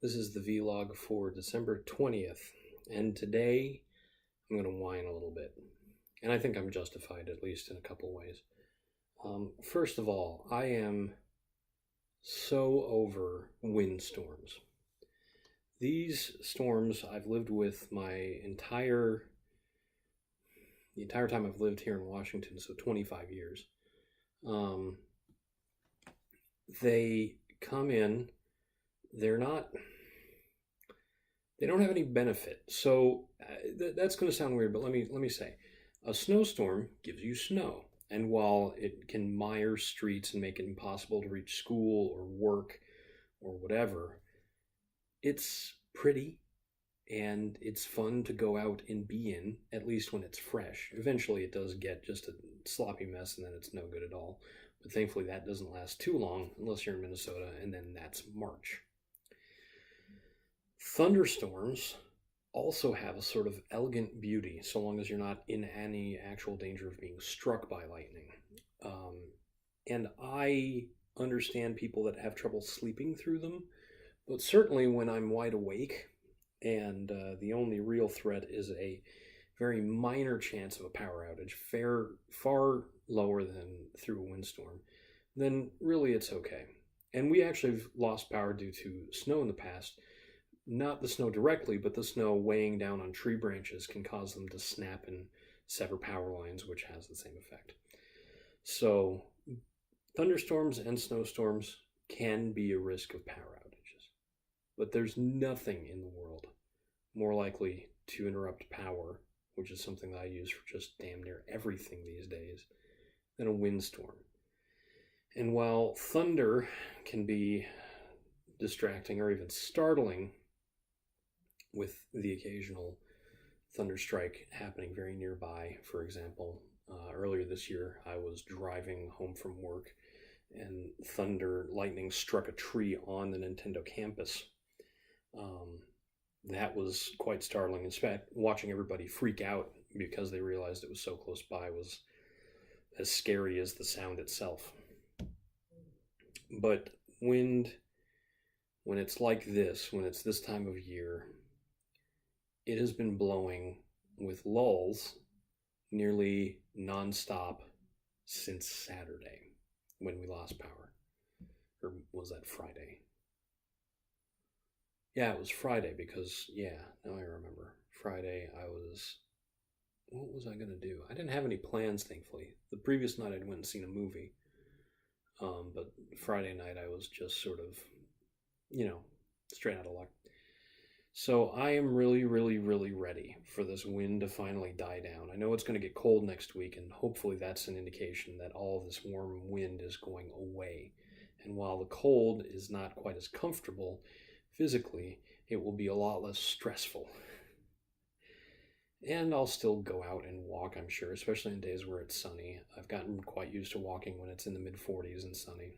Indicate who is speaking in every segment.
Speaker 1: This is the vlog for December 20th, and today I'm going to whine a little bit. And I think I'm justified, at least in a couple ways. First of all, I am so over windstorms. These storms I've lived with the entire time I've lived here in Washington, so 25 years. They come in, they don't have any benefit. So that's going to sound weird, but let me say, a snowstorm gives you snow. And while it can mire streets and make it impossible to reach school or work or whatever, it's pretty and it's fun to go out and be in, at least when it's fresh. Eventually it does get just a sloppy mess and then it's no good at all. But thankfully that doesn't last too long unless you're in Minnesota, and then that's March. Thunderstorms also have a sort of elegant beauty, so long as you're not in any actual danger of being struck by lightning. And I understand people that have trouble sleeping through them, but certainly when I'm wide awake and the only real threat is a very minor chance of a power outage, far lower than through a windstorm, then really it's okay. And we actually have lost power due to snow in the past. Not the snow directly, but the snow weighing down on tree branches can cause them to snap and sever power lines, which has the same effect. So thunderstorms and snowstorms can be a risk of power outages, but there's nothing in the world more likely to interrupt power, which is something that I use for just damn near everything these days, than a windstorm. And while thunder can be distracting or even startling, with the occasional thunder strike happening very nearby. For example, earlier this year, I was driving home from work and lightning struck a tree on the Nintendo campus. That was quite startling. In fact, watching everybody freak out because they realized it was so close by was as scary as the sound itself. But wind, when it's like this, when it's this time of year, it has been blowing with lulls nearly nonstop since Saturday when we lost power. Or was that Friday? Yeah, it was Friday because, now I remember. Friday what was I going to do? I didn't have any plans, thankfully. The previous night I'd went and seen a movie. But Friday night I was just sort of, straight out of luck. So I am really, really, really ready for this wind to finally die down. I know it's going to get cold next week, and hopefully that's an indication that all of this warm wind is going away. And while the cold is not quite as comfortable physically, it will be a lot less stressful. And I'll still go out and walk, I'm sure, especially on days where it's sunny. I've gotten quite used to walking when it's in the mid-40s and sunny,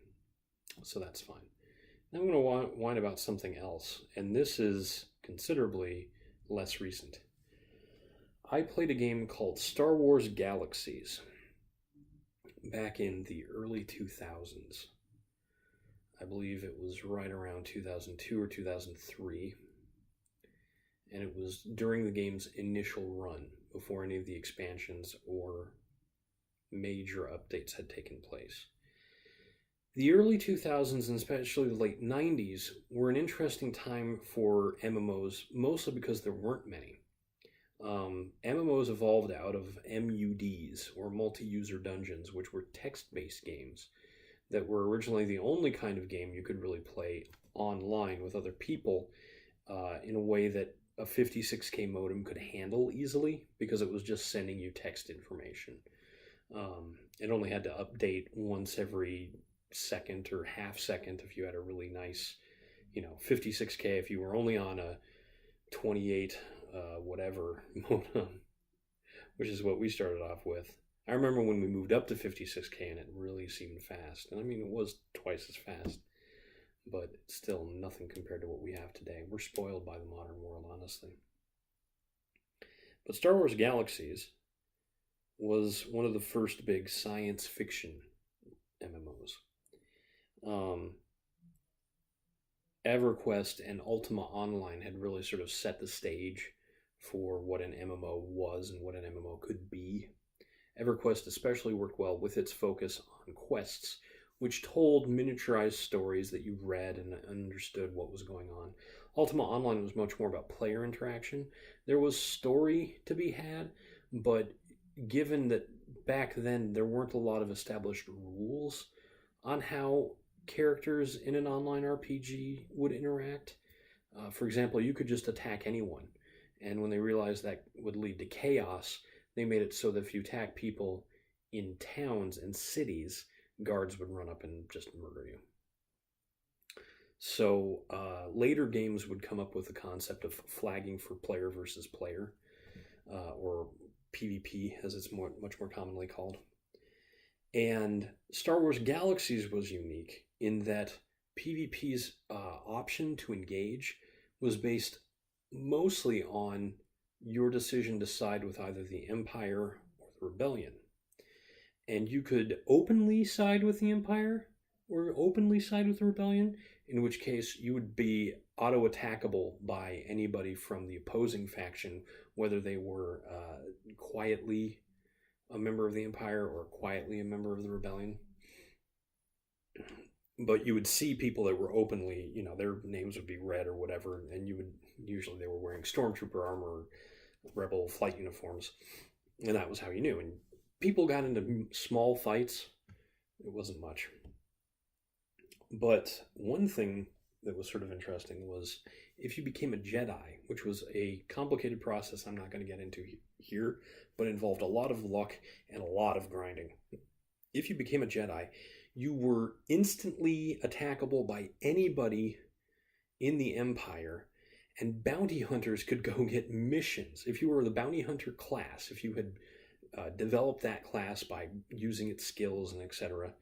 Speaker 1: so that's fine. Now I'm going to whine about something else, and this is considerably less recent. I played a game called Star Wars Galaxies back in the early 2000s. I believe it was right around 2002 or 2003. And it was during the game's initial run, before any of the expansions or major updates had taken place. The early 2000s, and especially the late 90s, were an interesting time for MMOs, mostly because there weren't many. MMOs evolved out of MUDs, or multi-user dungeons, which were text-based games that were originally the only kind of game you could really play online with other people in a way that a 56K modem could handle easily, because it was just sending you text information. It only had to update once every second or half second if you had a really nice, 56K if you were only on a 28 whatever modem, which is what we started off with. I remember when we moved up to 56K and it really seemed fast. And I mean, it was twice as fast, but still nothing compared to what we have today. We're spoiled by the modern world, honestly. But Star Wars Galaxies was one of the first big science fiction MMOs. EverQuest and Ultima Online had really sort of set the stage for what an MMO was and what an MMO could be. EverQuest especially worked well with its focus on quests, which told miniaturized stories that you read and understood what was going on. Ultima Online was much more about player interaction. There was story to be had, but given that back then there weren't a lot of established rules on how characters in an online RPG would interact. For example, you could just attack anyone, and when they realized that would lead to chaos, they made it so that if you attack people in towns and cities, guards would run up and just murder you. So later games would come up with the concept of flagging for player versus player, or PvP as it's much more commonly called. And Star Wars Galaxies was unique in that PvP's option to engage was based mostly on your decision to side with either the Empire or the Rebellion. And you could openly side with the Empire or openly side with the Rebellion, in which case you would be auto-attackable by anybody from the opposing faction, whether they were quietly a member of the Empire or quietly a member of the Rebellion. But you would see people that were openly, their names would be red or whatever, and usually they were wearing stormtrooper armor or rebel flight uniforms, and that was how you knew. And people got into small fights. It wasn't much. But one thing that was sort of interesting was if you became a Jedi, which was a complicated process I'm not going to get into here, but involved a lot of luck and a lot of grinding. If you became a Jedi, you were instantly attackable by anybody in the Empire, and bounty hunters could go get missions. If you were the bounty hunter class, if you had developed that class by using its skills and etc.,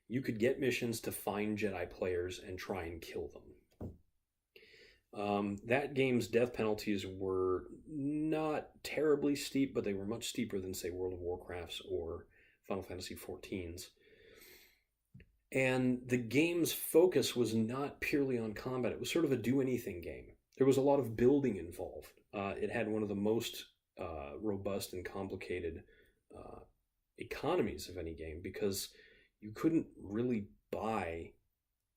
Speaker 1: you could get missions to find Jedi players and try and kill them. That game's death penalties were not terribly steep, but they were much steeper than, say, World of Warcraft's or Final Fantasy XIV's. And the game's focus was not purely on combat. It was sort of a do-anything game. There was a lot of building involved. It had one of the most robust and complicated economies of any game because you couldn't really buy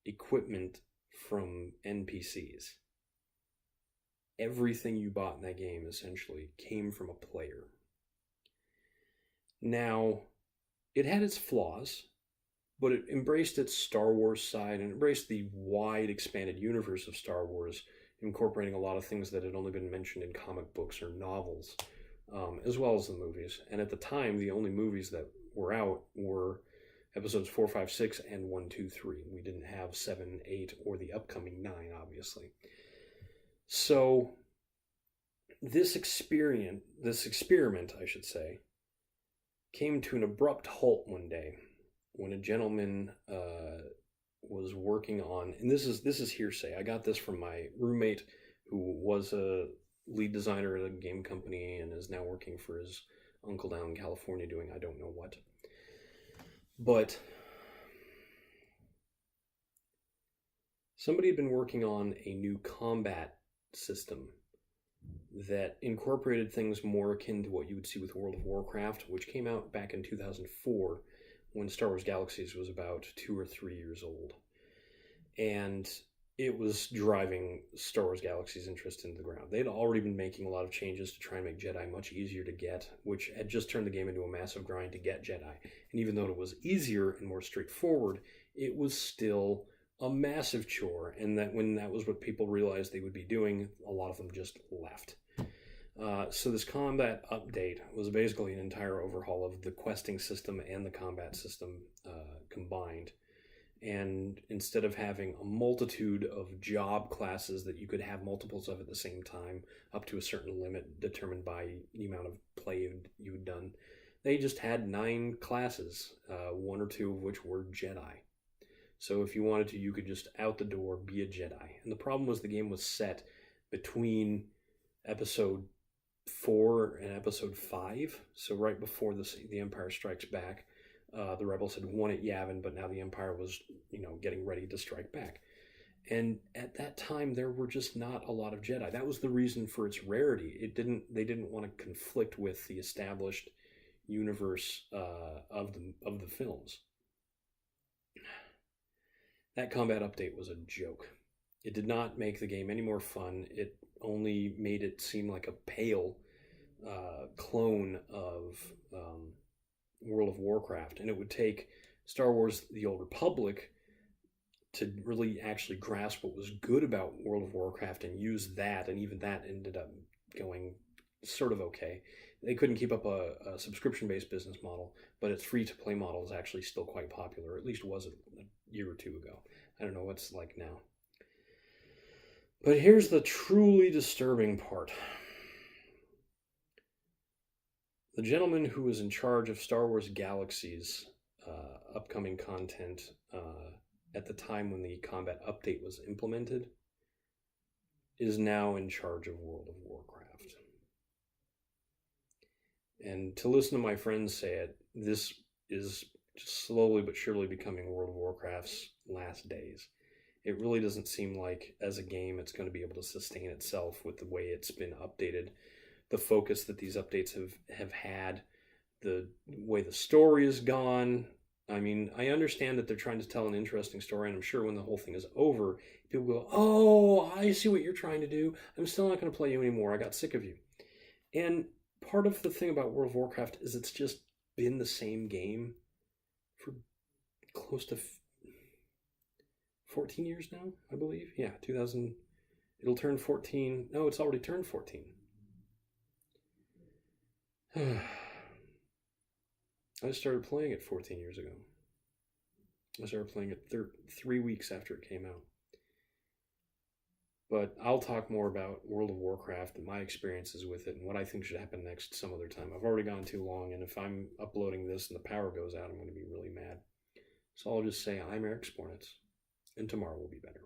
Speaker 1: equipment from NPCs. Everything you bought in that game essentially came from a player. Now, it had its flaws, but it embraced its Star Wars side and embraced the wide, expanded universe of Star Wars, incorporating a lot of things that had only been mentioned in comic books or novels, as well as the movies. And at the time, the only movies that were out were episodes 4, 5, 6, and 1, 2, 3. We didn't have 7, 8, or the upcoming 9, obviously. So this experiment, I should say, came to an abrupt halt one day when a gentleman was working on, and this is hearsay. I got this from my roommate, who was a lead designer at a game company and is now working for his uncle down in California doing I don't know what. But somebody had been working on a new combat system that incorporated things more akin to what you would see with World of Warcraft, which came out back in 2004 when Star Wars Galaxies was about 2 or 3 years old. And it was driving Star Wars Galaxy's interest into the ground. They'd already been making a lot of changes to try and make Jedi much easier to get, which had just turned the game into a massive grind to get Jedi. And even though it was easier and more straightforward, it was still a massive chore. And that when that was what people realized they would be doing, a lot of them just left. So this combat update was basically an entire overhaul of the questing system and the combat system combined. And instead of having a multitude of job classes that you could have multiples of at the same time, up to a certain limit determined by the amount of play you'd done, they just had 9 classes, 1 or 2 of which were Jedi. So if you wanted to, you could just out the door be a Jedi. And the problem was the game was set between episode 4 and episode 5, so right before the Empire Strikes Back. The rebels had won at Yavin, but now the Empire was, getting ready to strike back. And at that time, there were just not a lot of Jedi. That was the reason for its rarity. They didn't want to conflict with the established universe of the films. That combat update was a joke. It did not make the game any more fun. It only made it seem like a pale clone of World of Warcraft, and it would take Star Wars: The Old Republic to really actually grasp what was good about World of Warcraft and use that, and even that ended up going sort of okay. They couldn't keep up a subscription-based business model, but its free-to-play model is actually still quite popular, or at least was a year or two ago. I don't know what it's like now. But here's the truly disturbing part. The gentleman who was in charge of Star Wars Galaxies upcoming content at the time when the combat update was implemented is now in charge of World of Warcraft. And to listen to my friends say it, this is just slowly but surely becoming World of Warcraft's last days. It really doesn't seem like, as a game, it's going to be able to sustain itself with the way it's been updated, the focus that these updates have had, the way the story is gone. I mean, I understand that they're trying to tell an interesting story, and I'm sure when the whole thing is over, people go, oh, I see what you're trying to do. I'm still not going to play you anymore. I got sick of you. And part of the thing about World of Warcraft is it's just been the same game for close to 14 years now, I believe. Yeah, 2000. It'll turn 14. No, it's already turned 14. I started playing it 14 years ago. I started playing it 3 weeks after it came out. But I'll talk more about World of Warcraft and my experiences with it and what I think should happen next some other time. I've already gone too long, and if I'm uploading this and the power goes out, I'm going to be really mad. So I'll just say I'm Eric Spornitz, and tomorrow will be better.